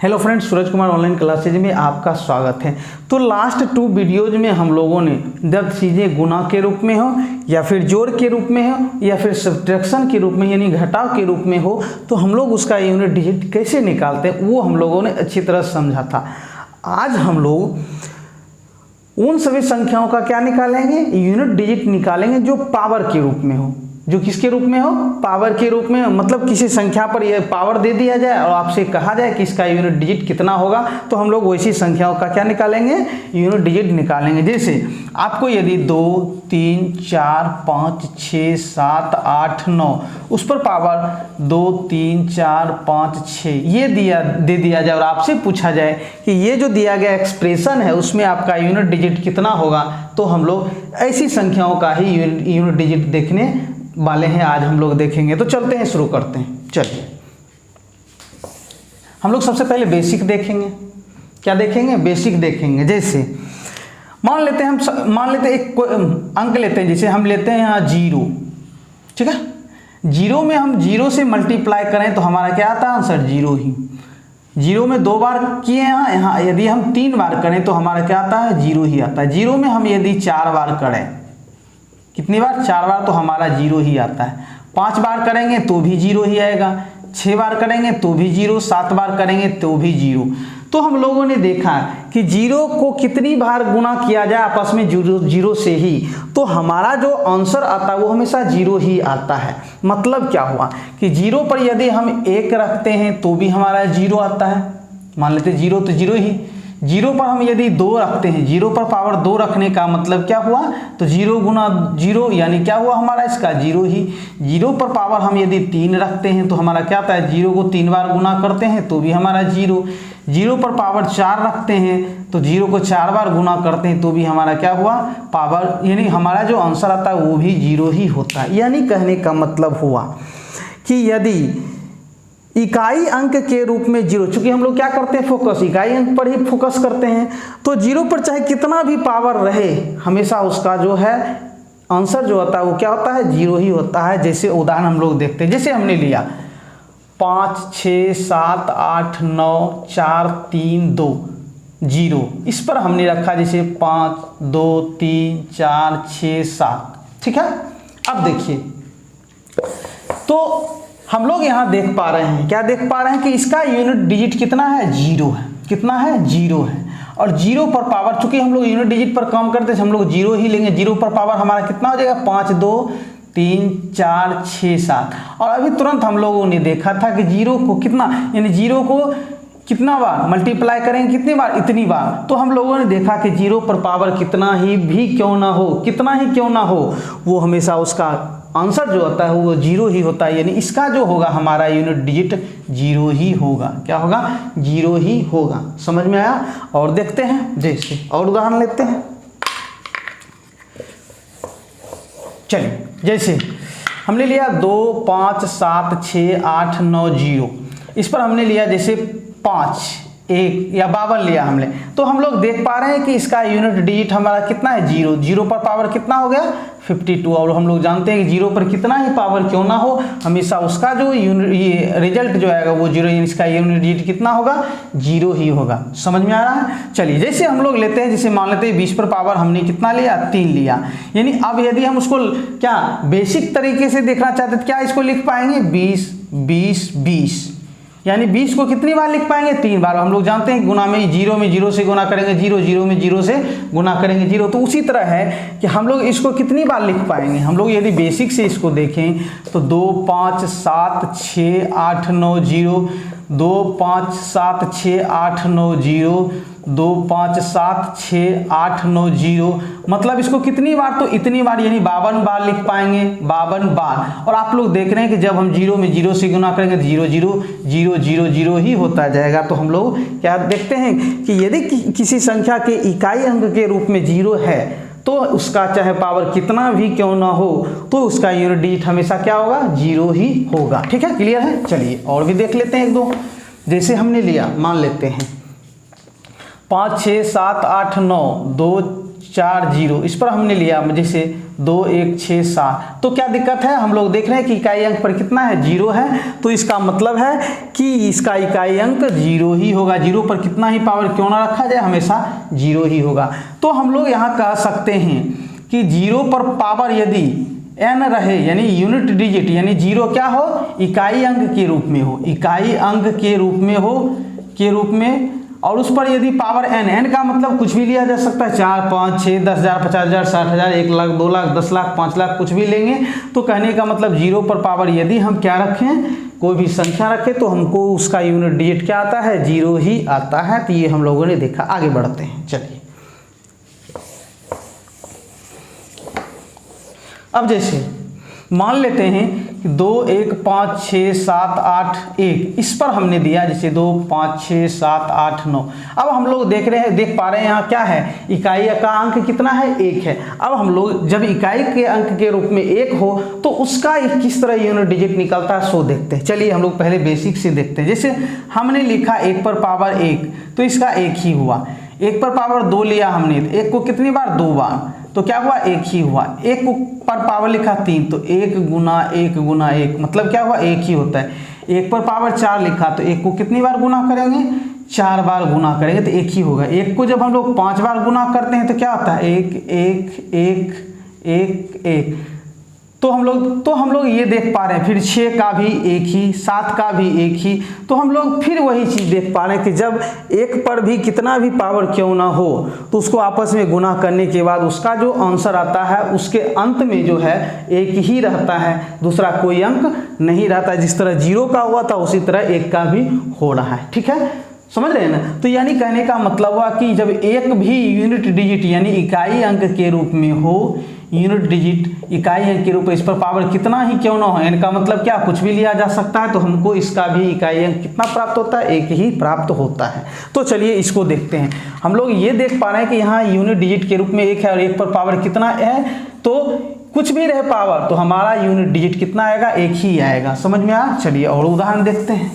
Hello friends, Suraj Kumar online classes में आपका स्वागत है। तो लास्ट 2 वीडियोज में हम लोगों ने जब चीज़ें गुणा के रूप में हो या फिर जोड़ के रूप में हो या फिर सब्ट्रैक्शन के रूप में यानी घटाव के रूप में हो तो हम लोग उसका यूनिट डिजिट कैसे निकालते हैं वो हम लोगों ने अच्छी तरह समझा था। आज हम लोग उन सभी संख्याओं का क्या निकालेंगे, यूनिट डिजिट निकालेंगे जो पावर के रूप में हो। जो किसके रूप में हो, पावर के रूप में। मतलब किसी संख्या पर यह पावर दे दिया जाए और आपसे कहा जाए कि इसका यूनिट डिजिट कितना होगा तो हम लोग वैसी संख्याओं का क्या निकालेंगे, यूनिट डिजिट निकालेंगे। जैसे आपको यदि 2, 3, 4, 5, 6, 7, 8, 9 उस पर पावर 2, 3, 4, 5, 6 ये दे दिया जाए और आपसे पूछा जाए कि ये जो दिया गया एक्सप्रेशन है उसमें आपका यूनिट डिजिट कितना होगा, तो हम लोग ऐसी संख्याओं का ही यूनिट डिजिट देखने वाले हैं। आज हम लोग देखेंगे। तो चलते हैं, शुरू करते हैं। चलिए हम लोग सबसे पहले बेसिक देखेंगे। क्या देखेंगे? बेसिक देखेंगे। जैसे मान लेते हैं एक अंक लेते हैं, जैसे हम लेते हैं यहाँ 0। ठीक है, 0 में हम 0 से मल्टीप्लाई करें तो हमारा क्या आता है आंसर? 0 ही। 0 में 2 बार किए यहाँ यदि हम 3 बार करें तो हमारा क्या आता है? 0 ही आता है। 0 में हम यदि 4 बार करें, कितनी बार? 4 बार, तो हमारा 0 ही आता है। 5 बार करेंगे तो भी 0 ही आएगा। 6 बार करेंगे तो भी 0। 7 बार करेंगे तो भी 0। तो हम लोगों ने देखा कि 0 को कितनी बार गुणा किया जाए आपस में 0 से ही, तो हमारा जो आंसर आता है वो हमेशा 0 ही आता है। मतलब क्या हुआ कि 0 पर यदि हम 1 रखते हैं तो भी हमारा 0 आता है। मान लेते 0 तो 0 ही। 0 पर हम यदि 2 रखते हैं, 0 पर पावर 2 रखने का मतलब क्या हुआ? तो 0 गुना 0 यानी क्या हुआ हमारा? इसका 0 ही। 0 पर पावर हम यदि 3 रखते हैं तो हमारा क्या आता है? 0 को 3 बार गुना करते हैं तो भी हमारा 0। 0 पर पावर 4 रखते हैं तो 0 को 4 बार गुना करते हैं तो भी हमारा क्या हुआ? पावर, यानी हमारा जो आंसर आता है वो भी 0 ही होता है। यानी कहने का मतलब हुआ कि यदि इकाई अंक के रूप में 0, चूंकि हम लोग क्या करते हैं? फोकस इकाई अंक पर ही फोकस करते हैं, तो 0 पर चाहे कितना भी पावर रहे हमेशा उसका जो है आंसर जो होता है वो क्या होता है? 0 ही होता है। जैसे उदाहरण हम लोग देखते हैं, जैसे हमने लिया 5, 6, 7, 8, 9, 4, 3, 2, 0। इस पर हमने रखा जैसे 5, 2, 3, 4, 6, 7। ठीक है, अब देखिए तो हम लोग यहाँ देख पा रहे हैं, क्या देख पा रहे हैं कि इसका यूनिट डिजिट कितना है? 0 है। कितना है? 0 है। और 0 पर पावर, चूंकि हम लोग यूनिट डिजिट पर काम करते हैं हम लोग 0 ही लेंगे। 0 पर पावर हमारा कितना हो जाएगा? 5, 2, 3, 4, 6, 7। और अभी तुरंत हम लोगों ने देखा था कि 0 को कितना, यानी 0 को कितना बार मल्टीप्लाई करेंगे? कितनी बार? इतनी बार। तो हम लोगों ने देखा कि 0 पर पावर कितना ही भी क्यों ना हो, कितना ही क्यों ना हो, वो हमेशा उसका आंसर जो होता है वो 0 ही होता है। यानी इसका जो होगा हमारा यूनिट डिजिट 0 ही होगा। क्या होगा? 0 ही होगा। समझ में आया? और देखते हैं, जैसे और उदाहरण लेते हैं। चलिए, जैसे हमने लिया 2, 5, 7, 6, 8, 9, 0। इस पर हमने लिया जैसे 5, 1 या 52 लिया हमने, तो हम लोग देख पा रहे हैं कि इसका यूनिट डिजिट हमारा कितना है? 0। 0 पर पावर कितना हो गया? 52। और हम लोग जानते हैं कि 0 पर कितना ही पावर क्यों ना हो हमेशा उसका जो ये रिजल्ट जो आएगा वो 0, यानी इसका यूनिट डिजिट कितना होगा? 0 ही होगा। समझ में आ रहा है? चलिए, जैसे हम लोग लेते हैं, जैसे मान लेते हैं 20 पर पावर हमने कितना लिया? 3 लिया। यानी अब यदि हम उसको क्या बेसिक तरीके से देखना चाहते हैं, क्या इसको लिख पाएंगे? 20, 20, 20। यानी 20 को कितनी बार लिख पाएंगे? 3 बार। हम लोग जानते हैं गुना में 0 से गुना करेंगे 0, 0 में 0 से गुना करेंगे 0। तो उसी तरह है कि हम लोग इसको कितनी बार लिख पाएंगे? हम लोग यदि बेसिक से इसको देखें तो 2, 5, 7, 6, 8, 9, 0, 2, 5, 7, 6, 8, 9, 0, 2, 5, 7, 6, 8, 9, 0। मतलब इसको कितनी बार? तो इतनी बार, यानी 52 बार लिख पाएंगे। 52 बार। और आप लोग देख रहे हैं कि जब हम 0 में 0 से गुना करेंगे तो 0, 0, 0, 0, 0 ही होता जाएगा। तो हम लोग क्या देखते हैं कि यदि किसी संख्या के इकाई अंक के रूप में 0 है तो उसका चाहे पावर कितना भी क्यों ना हो तो उसका यूनिट डिजिट हमेशा क्या होगा? 0 ही होगा। ठीक है, क्लियर है? चलिए और भी देख लेते हैं 1-2। जैसे हमने लिया, मान लेते हैं 5, 6, 7, 8, 9, 2, 4 जीरो, इस पर हमने लिया जैसे 2 1 6 7, तो क्या दिक्कत है, हम लोग देख रहे हैं कि इकाई अंक पर कितना है, 0 है, तो इसका मतलब है कि इसका इकाई अंक 0 ही होगा। 0 पर कितना ही पावर क्यों ना रखा जाए, हमेशा 0 ही होगा। तो हम लोग यहाँ कह सकते हैं कि 0 पर पावर यदि n रहे, यानी यूनिट डिजिट, यानी 0 क्या हो, इकाई अंक के रूप में हो, इकाई अंक के रूप में, और उस पर यदि पावर n का मतलब कुछ भी लिया जा सकता है, 4 5 6 10,000 50,000 60,000 1 लाख 2 लाख 10 लाख 5 लाख कुछ भी लेंगे। तो कहने का मतलब 0 पर पावर यदि हम क्या रखें, कोई भी संख्या रखें, तो हमको उसका यूनिट डिजिट क्या आता है, 0 ही आता है। तो ये हम लोगों ने देखा। आगे बढ़ते हैं, चलिए। अब जैसे मान लेते हैं कि 2 1 5 6 7 8 1, इस पर हमने दिया जैसे 2 5 6 7 8 9। अब हम लोग देख पा रहे हैं यहाँ क्या है, इकाई का अंक कितना है, 1 है। अब हम लोग जब इकाई के अंक के रूप में 1 हो तो उसका किस तरह यूनिट डिजिट निकलता है सो देखते हैं। चलिए हम लोग पहले बेसिक से देखते हैं। जैसे हमने लिखा 1 पर पावर 1, तो इसका 1 ही हुआ। 1 पर पावर 2 लिया हमने, 1 को कितनी बार, 2 बार, तो क्या हुआ, 1 ही हुआ। 1 पर पावर लिखा 3, तो 1 गुना 1 गुना 1, मतलब क्या हुआ, 1 ही होता है। 1 पर पावर 4 लिखा, तो 1 को कितनी बार गुना करेंगे, 4 बार गुना करेंगे, तो 1 ही होगा। 1 को जब हम लोग 5 बार गुना करते हैं तो क्या होता है, 1 1 1 1 1। तो हम लोग ये देख पा रहे हैं, फिर 6 का भी 1 ही, 7 का भी 1 ही। तो हम लोग फिर वही चीज़ देख पा रहे हैं कि जब 1 पर भी कितना भी पावर क्यों ना हो, तो उसको आपस में गुना करने के बाद उसका जो आंसर आता है उसके अंत में जो है 1 ही रहता है, दूसरा कोई अंक नहीं रहता। जिस तरह 0 का हुआ था उसी तरह 1 का भी हो रहा है। ठीक है, समझ रहे हैं ना। तो यानी कहने का मतलब हुआ कि जब एक भी यूनिट डिजिट यानी इकाई अंक के रूप में हो, यूनिट डिजिट इकाई अंक के रूप में, इस पर पावर कितना ही क्यों ना हो, इनका मतलब क्या, कुछ भी लिया जा सकता है, तो हमको इसका भी इकाई अंक कितना प्राप्त होता है, 1 ही प्राप्त होता है। तो चलिए इसको देखते हैं। हम लोग ये देख पा रहे हैं कि यहाँ यूनिट डिजिट के रूप में 1 है और 1 पर पावर कितना है, तो कुछ भी रहे पावर तो हमारा यूनिट डिजिट कितना आएगा, 1 ही आएगा। समझ में आया। चलिए और उदाहरण देखते हैं।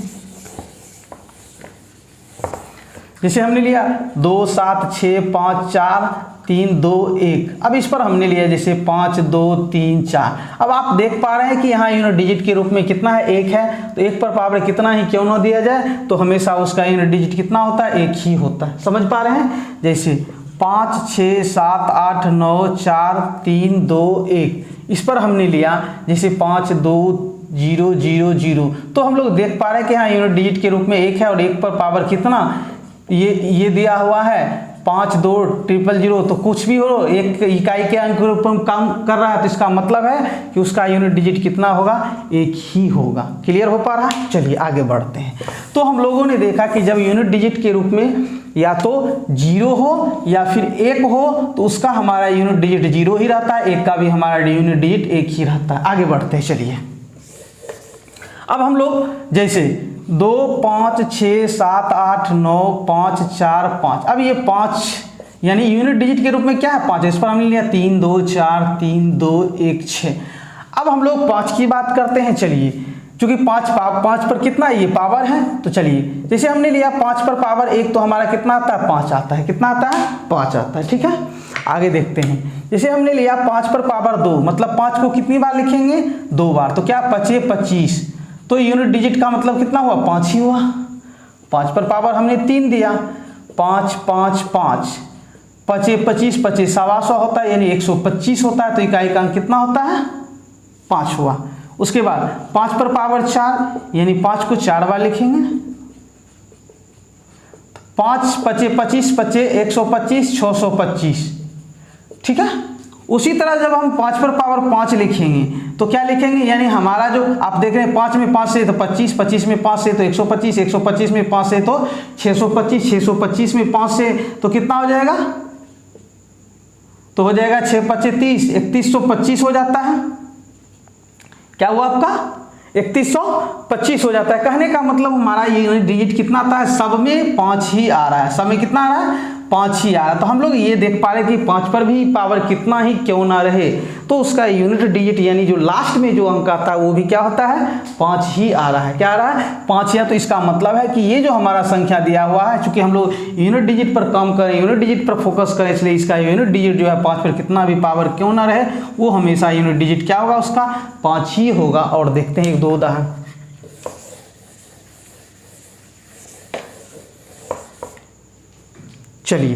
जैसे हमने लिया 2 7 6 5 4 3 2 1। अब इस पर हमने लिया जैसे 5 2 3 4। अब आप देख पा रहे हैं कि यहाँ यूनिट डिजिट के रूप में कितना है, 1 है, तो 1 पर पावर कितना ही क्यों ना दिया जाए, तो हमेशा उसका यूनिट डिजिट कितना होता है, 1 ही होता है। समझ पा रहे हैं। जैसे 5 6 7 8 9 4 3 2 1, इस पर हमने लिया जैसे 5 2 0 0 0। तो हम लोग देख पा रहे हैं कि यहाँ यूनिट डिजिट के रूप में 1 है और 1 पर पावर कितना, ये दिया हुआ है 5 2 0 0। तो कुछ भी हो, एक इकाई के अंक के रूप में काम कर रहा है, तो इसका मतलब है कि उसका यूनिट डिजिट कितना होगा, 1 ही होगा। क्लियर हो पा रहा है। चलिए आगे बढ़ते हैं। तो हम लोगों ने देखा कि जब यूनिट डिजिट के रूप में या तो 0 हो या फिर 1 हो, तो उसका हमारा यूनिट डिजिट 0 ही रहता है, 1 का भी हमारा यूनिट डिजिट 1 ही रहता है। आगे बढ़ते हैं। चलिए अब हम लोग जैसे 2 5 6 7 8 9 5 4 5। अब ये 5 यानी यूनिट डिजिट के रूप में क्या है, 5। इस पर हमने लिया 3 2 4 3 2 1 6। अब हम लोग 5 की बात करते हैं। चलिए क्योंकि 5 पर कितना ये पावर है, तो चलिए जैसे हमने लिया 5 पर पावर 1, तो हमारा कितना आता है, 5 आता है। कितना आता है, 5 आता है। ठीक है, आगे देखते हैं। जैसे हमने लिया 5 पर पावर 2, मतलब 5 को कितनी बार लिखेंगे, 2 बार, तो क्या 5 25। तो यूनिट डिजिट का मतलब कितना हुआ, 5 ही हुआ। 5 पर पावर हमने 3 दिया, 5 5 5 5 25 25 125 होता है, यानी 125 होता है। तो इकाई का अंक कितना होता है, 5 हुआ। उसके बाद 5 पर पावर 4, यानी 5 को 4 बार लिखेंगे, 5 5 25 25 125 625। ठीक है। उसी तरह जब हम 5 पर पावर 5 लिखेंगे तो क्या लिखेंगे, यानी हमारा जो आप देख रहे हैं 5 में 5 से तो 25, 25 में 5 से तो 125, 125 में 5 से तो 625, 625 में 5 से तो कितना हो जाएगा, तो हो जाएगा 6 5 30, 3125 हो जाता है। क्या हुआ आपका, 3125 हो जाता है। कहने का मतलब हमारा यूनिट डिजिट कितना आता है, सब में 5 ही आ रहा है। सब में कितना आ रहा है, 5 ही आ रहा है। तो हम लोग ये देख पा रहे हैं कि 5 पर भी पावर कितना ही क्यों ना रहे तो उसका यूनिट डिजिट यानी जो लास्ट में जो अंक आता है वो भी क्या होता है, 5 ही आ रहा है। क्या आ रहा है, 5 या। तो इसका मतलब है कि ये जो हमारा संख्या दिया हुआ है, चूंकि हम लोग यूनिट डिजिट पर काम करें, यूनिट डिजिट पर फोकस करें, इसलिए इसका यूनिट डिजिट जो है 5 पर कितना भी पावर क्यों ना रहे वो हमेशा यूनिट डिजिट क्या होगा, उसका 5 ही होगा। और देखते हैं 1-2 उदाहरण। चलिए,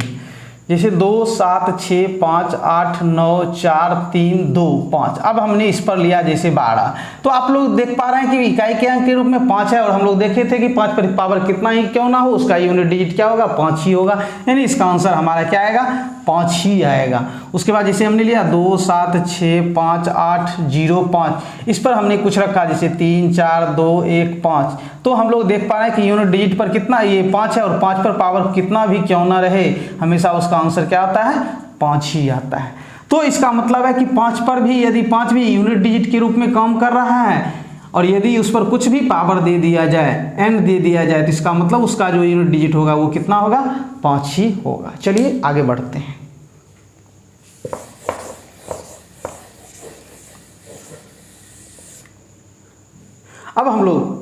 जैसे 2 7 6 5 8 9 4 3 2 5। अब हमने इस पर लिया जैसे 12, तो आप लोग देख पा रहे हैं कि इकाई के अंक के रूप में 5 है और हम लोग देखे थे कि 5 पर पावर कितना ही क्यों ना हो उसका यूनिट डिजिट क्या होगा, 5 ही होगा। यानी इसका आंसर हमारा क्या आएगा, 5 ही आएगा। उसके बाद जैसे हमने लिया 2 7 6 5 8 0 5, इस पर हमने कुछ रखा जैसे 3 4 2 1 5, तो हम लोग देख पा रहे हैं कि यूनिट डिजिट पर कितना ये 5 है और 5 पर पावर कितना भी क्यों ना रहे हमेशा उसका आंसर क्या आता है, 5 ही आता है। तो इसका मतलब है कि 5 पर भी यदि 5 भी यूनिट डिजिट के रूप में काम कर रहा है और यदि उस पर कुछ भी पावर दे दिया जाए, n दे दिया जाए, तो इसका मतलब उसका जो यूनिट डिजिट होगा वो कितना होगा, 5 ही होगा। चलिए आगे बढ़ते हैं। अब हम लोग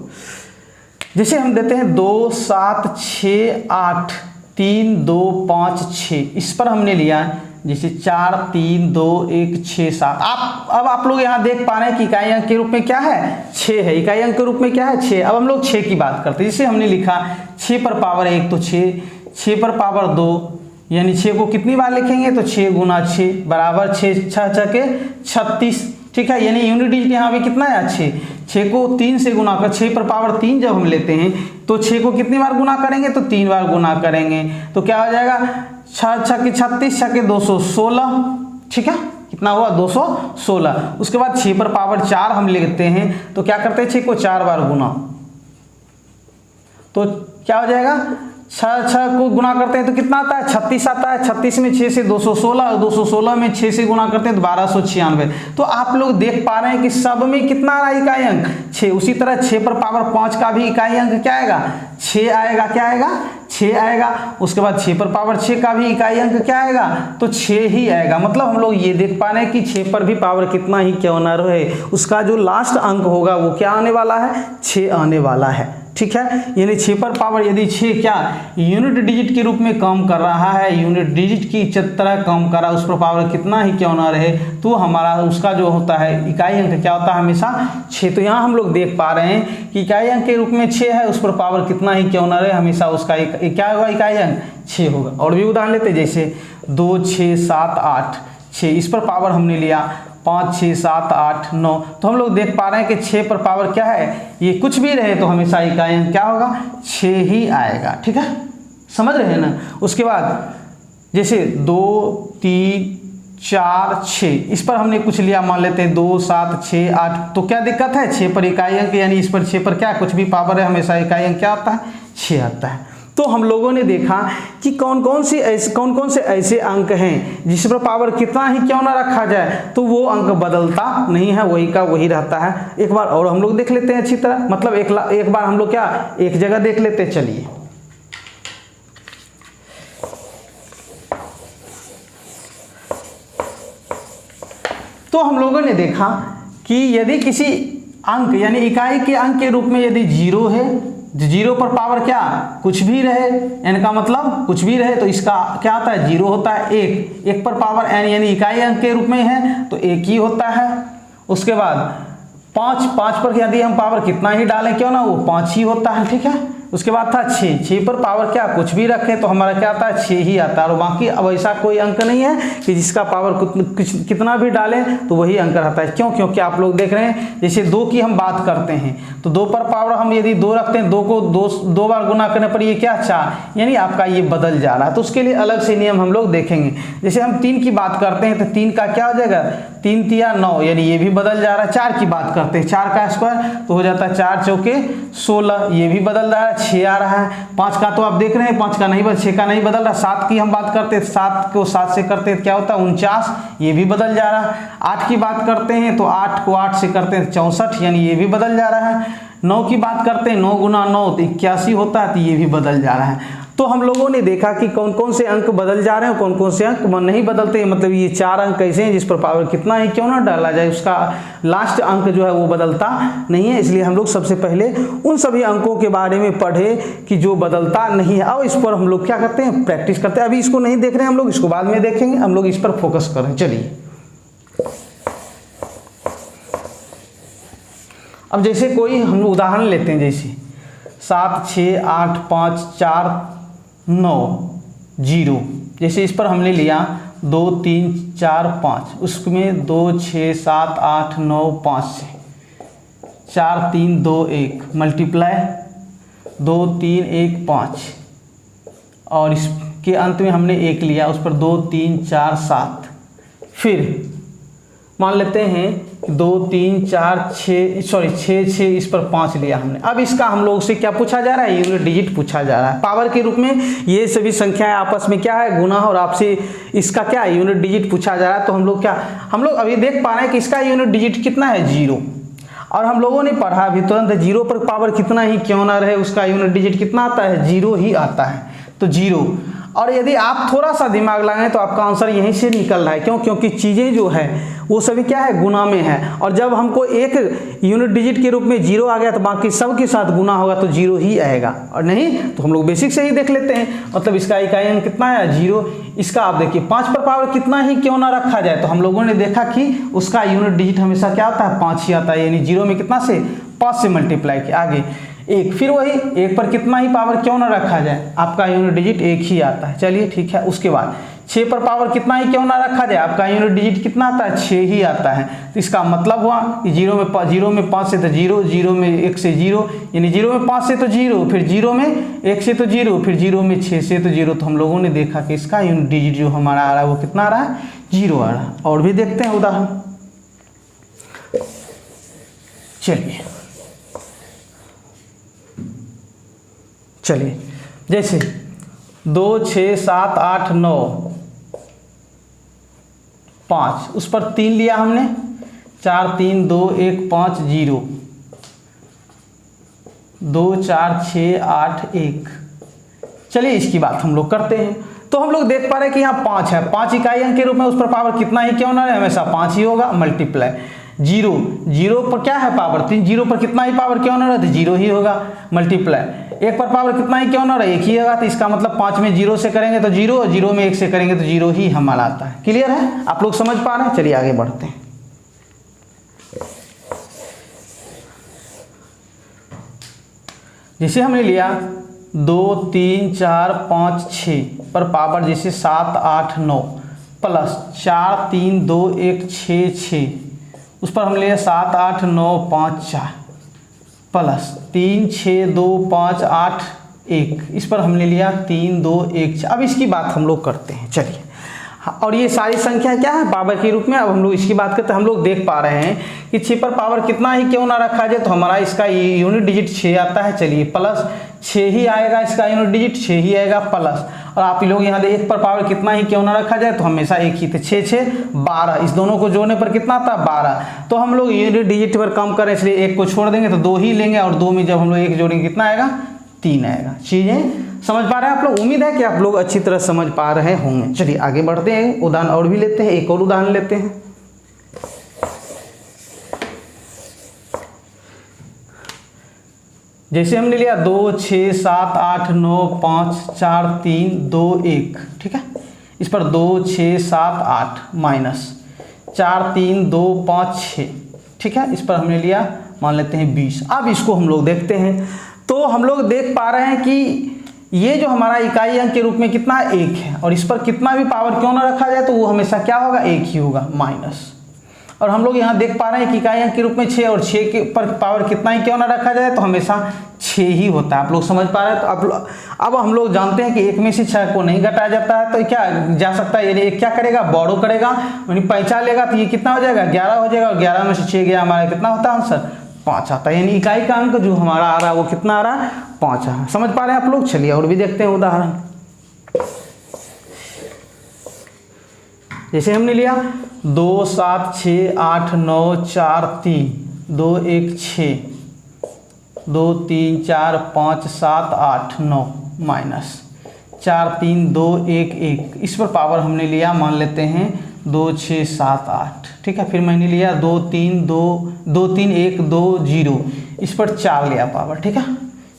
जैसे हम देते हैं 2 7 6 8 3 2 5 6, इस पर हमने लिया जैसे 4 3 2 1 6 7। अब आप लोग यहाँ देख पा रहे हैं कि इकाई अंक के रूप में क्या है, 6 है। इकाई अंक के रूप में क्या है, 6। अब हम लोग 6 की बात करते हैं। जैसे हमने लिखा 6 पर पावर 1 तो 6, 6 पर पावर 2 यानी 6 को कितनी बार लिखेंगे तो 6 गुना 6 बराबर 6 6 6 के 36। ठीक है, यानी यूनिट डिजिट यहाँ पे कितना है, 6। 6 को 3 से गुना कर, 6 पर पावर 3 जब हम लेते हैं तो 6 को कितनी बार गुना करेंगे तो 3 बार गुना करेंगे, तो क्या हो जाएगा 6 6 के 36, 6 के 216। ठीक है, कितना हुआ 216। उसके बाद 6 पर पावर 4 हम लेते हैं तो क्या करते हैं 6 को 4 बार गुना, तो क्या हो जाएगा 6 को गुना करते हैं तो कितना आता है 36 आता है। 36 में 6 से 216, 216 में 6 से गुना करते हैं तो 1296। तो आप लोग देख पा रहे हैं कि सब में कितना आ रहा है इकाई अंक, 6। उसी तरह 6 पर पावर 5 का भी इकाई अंक क्या आएगा, 6 आएगा। क्या आएगा, 6 आएगा। उसके बाद 6 पर पावर 6 का भी इकाई अंक क्या आएगा, तो 6 ही आएगा। मतलब हम लोग ये देख पा रहे हैं कि 6 पर भी पावर कितना ही क्यों ना रहे उसका जो लास्ट अंक होगा वो क्या आने वाला है, 6 आने वाला है। ठीक है, यानी 6 पर पावर यदि 6 क्या यूनिट डिजिट के रूप में काम कर रहा है, यूनिट डिजिट की तरह काम कर रहा है, उस पर पावर कितना ही क्यों ना रहे तो हमारा उसका जो होता है इकाई अंक क्या होता है, हमेशा 6। तो यहाँ हम लोग देख पा रहे हैं कि इकाई अंक के रूप में 6 है, उस पर पावर कितना ही क्यों ना रहे हमेशा उसका क्या होगा, इकाई अंक 6 होगा। और भी उदाहरण लेते जैसे 2 6 7 8 6, इस पर पावर हमने लिया 5 6 7 8 9, तो हम लोग देख पा रहे हैं कि 6 पर पावर क्या है, ये कुछ भी रहे तो हमेशा इकाई अंक क्या होगा, 6 ही आएगा। ठीक है, समझ रहे हैं ना। उसके बाद जैसे 2 3 4 6, इस पर हमने कुछ लिया, मान लेते हैं 2 7 6 8, तो क्या दिक्कत है 6 पर इकाई अंक यानी इस पर 6 पर क्या कुछ भी पावर है हमेशा इकाई अंक क्या आता है, 6 आता है। तो हम लोगों ने देखा कि कौन कौन से ऐसे अंक हैं जिस पर पावर कितना ही क्यों ना रखा जाए तो वो अंक बदलता नहीं है, वही का वही रहता है। एक बार और हम लोग देख लेते हैं अच्छी तरह, मतलब एक बार हम लोग क्या एक जगह देख लेते हैं। चलिए तो हम लोगों ने देखा कि यदि किसी अंक यानी इकाई के अंक के रूप में यदि 0 है, 0 पर पावर क्या कुछ भी रहे, n का मतलब कुछ भी रहे तो इसका क्या आता है 0 होता है। 1 पर पावर n यानी इकाई अंक के रूप में है तो 1 ही होता है। उसके बाद 5 पर यदि हम पावर कितना ही डालें क्यों ना वो 5 ही होता है। ठीक है, उसके बाद था 6 पर पावर क्या कुछ भी रखें तो हमारा क्या आता है 6 ही आता है। और बाकी अब ऐसा कोई अंक नहीं है कि जिसका पावर कितना भी डालें तो वही अंक रहता है। क्यों, क्योंकि आप लोग देख रहे हैं जैसे 2 की हम बात करते हैं तो 2 पर पावर हम यदि 2 रखते हैं, 2 को 2 बार गुना करने पर ये क्या 4, यानी आपका ये बदल जा रहा है। तो उसके लिए अलग से नियम हम लोग देखेंगे। जैसे हम 3 की बात करते हैं तो 3 का क्या हो जाएगा 3 तिया 9, यानी ये भी बदल जा रहा है। 4 की बात करते हैं 4 का स्क्वायर तो हो जाता है 4 चौके 16, ये भी बदल रहा है, 6 आ रहा है। 5 का तो आप देख रहे हैं 5 का नहीं 6 का नहीं बदल रहा। 7 की हम बात करते हैं 7 को 7 से करते हैं क्या होता है 49, ये भी बदल जा रहा है। 8 की बात करते हैं तो 8 को 8 से करते हैं 64, यानी ये भी बदल जा रहा है। 9 की बात करते हैं 9 गुना 9 तो 81 होता है, तो ये भी बदल जा रहा है। तो हम लोगों ने देखा कि कौन कौन से अंक बदल जा रहे हैं, कौन कौन से अंक नहीं बदलते, मतलब ये 4 अंक ऐसे हैं जिस पर पावर कितना ही क्यों ना डाला जाए उसका लास्ट अंक जो है वो बदलता नहीं है। इसलिए हम लोग सबसे पहले उन सभी अंकों के बारे में पढ़े कि जो बदलता नहीं है। अब इस पर हम लोग क्या करते हैं, प्रैक्टिस करते हैं। अभी इसको नहीं देख रहे हैं हम लोग, इसको बाद में देखेंगे, हम लोग इस पर फोकस करें। चलिए अब जैसे कोई हम उदाहरण लेते हैं, जैसे 7 6 8 5 4 9 0, जैसे इस पर हमने लिया 2 3 4 5, उसमें 2 6 7 8 9 5 से 4 3 2 1 मल्टीप्लाई 2 3 1 5, और इसके अंत में हमने 1 लिया, उस पर 2 3 4 7, फिर मान लेते हैं 2 3 4 6 6 इस पर 5 लिया हमने। अब इसका हम लोग से क्या पूछा जा रहा है, यूनिट डिजिट पूछा जा रहा है। पावर के रूप में ये सभी संख्याएं आपस में क्या है, गुना, और आपसे इसका क्या है, यूनिट डिजिट पूछा जा रहा है। तो हम लोग अभी देख पा रहे हैं कि इसका यूनिट डिजिट कितना है, 0, और हम लोगों ने पढ़ा अभी तुरंत 0 पर पावर कितना ही क्यों ना रहे उसका यूनिट डिजिट कितना आता है, 0 ही आता है। तो 0, और यदि आप थोड़ा सा दिमाग लगाएं तो आपका आंसर यहीं से निकल रहा है। क्यों? क्योंकि चीज़ें जो है वो सभी क्या है, गुना में है, और जब हमको एक यूनिट डिजिट के रूप में 0 आ गया तो बाकी सब के साथ गुना होगा तो 0 ही आएगा, और नहीं तो हम लोग बेसिक से ही देख लेते हैं। मतलब इसका इकाई अंक कितना है, 0। इसका आप देखिए 5 पर पावर कितना ही क्यों ना रखा जाए, तो हम लोगों ने देखा कि उसका यूनिट डिजिट हमेशा क्या आता है, 5 ही आता है। यानी 0 में कितना से, 5 से मल्टीप्लाई किया, आगे 1, फिर वही 1 पर कितना ही पावर क्यों ना रखा जाए, आपका यूनिट डिजिट 1 ही आता है। चलिए ठीक है। उसके बाद 6 पर पावर कितना ही क्यों ना रखा जाए, आपका यूनिट डिजिट कितना आता है, 6 ही आता है। तो इसका मतलब हुआ कि 0 में 5 से तो 0, 0 में 1 से 0, यानी 0 में 5 से तो 0, फिर 0 में 1 से तो 0, फिर 0 में 6 से तो 0। तो हम लोगों ने देखा कि इसका यूनिट डिजिट जो हमारा आ रहा है वो कितना आ रहा है, 0 आ रहा है। और भी देखते हैं उदाहरण। चलिए जैसे 2 6 7 8 9 5, उस पर 3 लिया हमने, 4 3 2 1 5 0, 2 4 6 8 1। चलिए इसकी बात हम लोग करते हैं। तो हम लोग देख पा रहे हैं कि यहाँ 5 है, 5 इकाई अंक के रूप में उस पर पावर कितना ही क्यों ना रहे, हमेशा 5 ही होगा। मल्टीप्लाई 0 पर क्या है पावर 3, 0 पर कितना ही पावर क्यों ना रहे, तो 0 ही होगा। मल्टीप्लाई 1 पर पावर कितना ही क्यों ना रहे, 1 ही होगा। तो इसका मतलब 5 में 0 से करेंगे तो 0, और 0 में 1 से करेंगे तो 0 ही हमारा आता है। क्लियर है, आप लोग समझ पा रहे हैं। चलिए आगे बढ़ते हैं। जैसे हमने लिया 2 3 4 5 6 पर पावर जैसे 7 8 9 प्लस 4 3 2 1 6 6, उस पर हम लिया 7 8 9 5 4 प्लस 3 6 2 5 8 1, इस पर हमने लिया 3 2 1 4। अब इसकी बात हम लोग करते हैं। चलिए, और ये सारी संख्या क्या है, पावर के रूप में। अब हम लोग इसकी बात करते हैं। हम लोग देख पा रहे हैं कि 6 पर पावर कितना ही क्यों ना रखा जाए, तो हमारा इसका यूनिट डिजिट 6 आता है। चलिए प्लस 6 ही आएगा, इसका यूनिट डिजिट 6 ही आएगा प्लस, और आप लोग यहाँ दे 1 पर पावर कितना ही क्यों ना रखा जाए, तो हमेशा 1 ही थे। 6 6 12, इस दोनों को जोड़ने पर कितना आता है, 12। तो हम लोग यूनिट डिजिट पर कम करें, इसलिए 1 को छोड़ देंगे तो 2 ही लेंगे, और 2 में जब हम लोग 1 जोड़ेंगे कितना आएगा, 3 आएगा। चीजें समझ पा रहे हैं आप लोग? उम्मीद है कि आप लोग अच्छी तरह समझ पा रहे होंगे। चलिए आगे बढ़ते हैं, उदाहरण और भी लेते हैं। एक और उदाहरण लेते हैं। जैसे हमने लिया 2 6 7 8 9 5 4 3 2 1, ठीक है। इस पर 2 6 7 8 माइनस 4 3 2 5 6, ठीक है। इस पर हमने लिया मान लेते हैं 20। अब इसको हम लोग देखते हैं। तो हम लोग देख पा रहे हैं कि ये जो हमारा इकाई अंक के रूप में कितना 1 है, और इस पर कितना भी पावर क्यों ना रखा जाए तो वो हमेशा क्या होगा, 1 ही होगा माइनस। और हम लोग यहाँ देख पा रहे हैं कि इकाई अंक के रूप में 6, और 6 के पर पावर कितना ही क्यों ना रखा जाए तो हमेशा 6 ही होता है। आप लोग समझ पा रहे हैं? तो अब हम लोग जानते हैं कि 1 में से 6 को नहीं घटाया जाता है, तो क्या जा सकता है, यानी क्या करेगा, बोरो करेगा, यानी पैंचा लेगा, तो ये कितना हो जाएगा, 11 हो जाएगा, और 11 में से 6 गया, हमारा कितना होता है आंसर, 5 आता है। यानी इकाई का अंक जो हमारा आ रहा है वो कितना आ रहा है, 5 है। समझ पा रहे हैं आप लोग? चलिए और भी देखते हैं उदाहरण। जैसे हमने लिया 2 7 6 8 9 4 3 2 1 6 2 3 4 5 7 8 9 माइनस 4 3 2 1 1, इस पर पावर हमने लिया, मान लेते हैं 2 6 7 8, ठीक है। फिर मैंने लिया 2 3 1 2 0, इस पर 4 लिया पावर, ठीक है।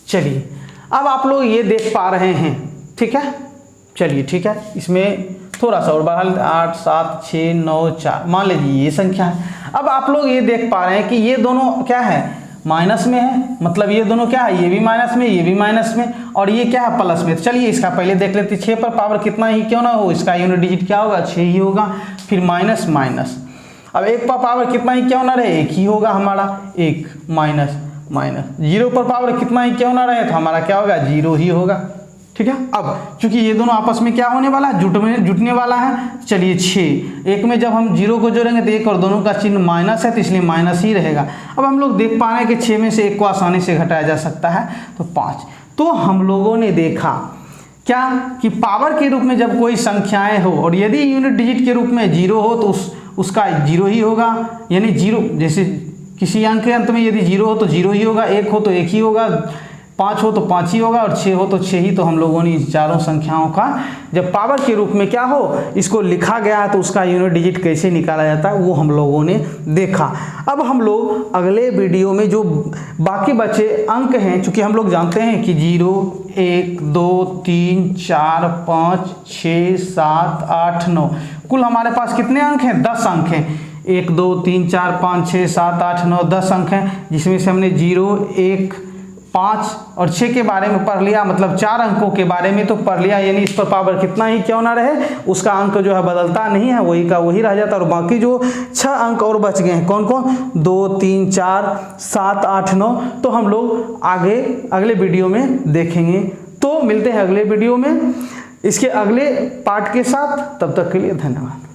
चलिए अब आप लोग ये देख पा रहे हैं, ठीक है। चलिए ठीक है, इसमें थोड़ा सा और बढ़ा लेते, 8 7 6 9 4, मान लीजिए ये संख्या है। अब आप लोग ये देख पा रहे हैं कि ये दोनों क्या है, माइनस में है, मतलब ये दोनों क्या है, ये भी माइनस में, ये भी माइनस में, और ये क्या है, प्लस में। तो चलिए इसका पहले देख लेते हैं, 6 पर पावर कितना ही क्यों ना हो, इसका यूनिट डिजिट क्या होगा, 6 ही होगा। फिर माइनस माइनस, अब 1 पर पावर कितना ही क्यों ना रहे, 1 ही होगा हमारा, 1 माइनस माइनस, 0 पर पावर कितना ही क्यों ना रहे, तो हमारा क्या होगा, 0 ही होगा, ठीक है। अब चूंकि ये दोनों आपस में क्या होने वाला है, जुटने वाला है। चलिए 6, एक में जब हम 0 को जोड़ेंगे तो 1 और दोनों का चिन्ह माइनस है, तो इसलिए माइनस ही रहेगा। अब हम लोग देख पा रहे हैं कि 6 में से 1 को आसानी से घटाया जा सकता है, तो 5। तो हम लोगों ने देखा क्या कि पावर के रूप में जब कोई संख्याएं हो और यदि यूनिट डिजिट के रूप में 0 हो तो उसका 0 ही होगा, यानी 0, जैसे किसी अंक के अंत में यदि 0 हो तो 0 ही होगा, 1 हो तो 1 ही होगा, 5 हो तो 5 ही होगा, और 6 हो तो 6 ही। तो हम लोगों ने इन चारों संख्याओं का जब पावर के रूप में क्या हो इसको लिखा गया है तो उसका यूनिट डिजिट कैसे निकाला जाता है वो हम लोगों ने देखा। अब हम लोग अगले वीडियो में जो बाकी बचे अंक हैं, चूंकि हम लोग जानते हैं कि 0 1 2 3 4 5 6 7 8 9, कुल हमारे पास कितने अंक हैं, 10 अंक हैं। 1 2 3 4 5 6 7 8 9 10 अंक हैं, जिसमें से हमने 0 1 5 और 6 के बारे में पढ़ लिया, मतलब 4 अंकों के बारे में तो पढ़ लिया, यानी इस पर पावर कितना ही क्यों ना रहे उसका अंक जो है बदलता नहीं है, वही का वही रह जाता है। और बाकी जो 6 अंक और बच गए हैं, कौन कौन, 2 3 4 7 8 9, तो हम लोग आगे अगले वीडियो में देखेंगे। तो मिलते हैं अगले वीडियो में इसके अगले पार्ट के साथ, तब तक के लिए धन्यवाद।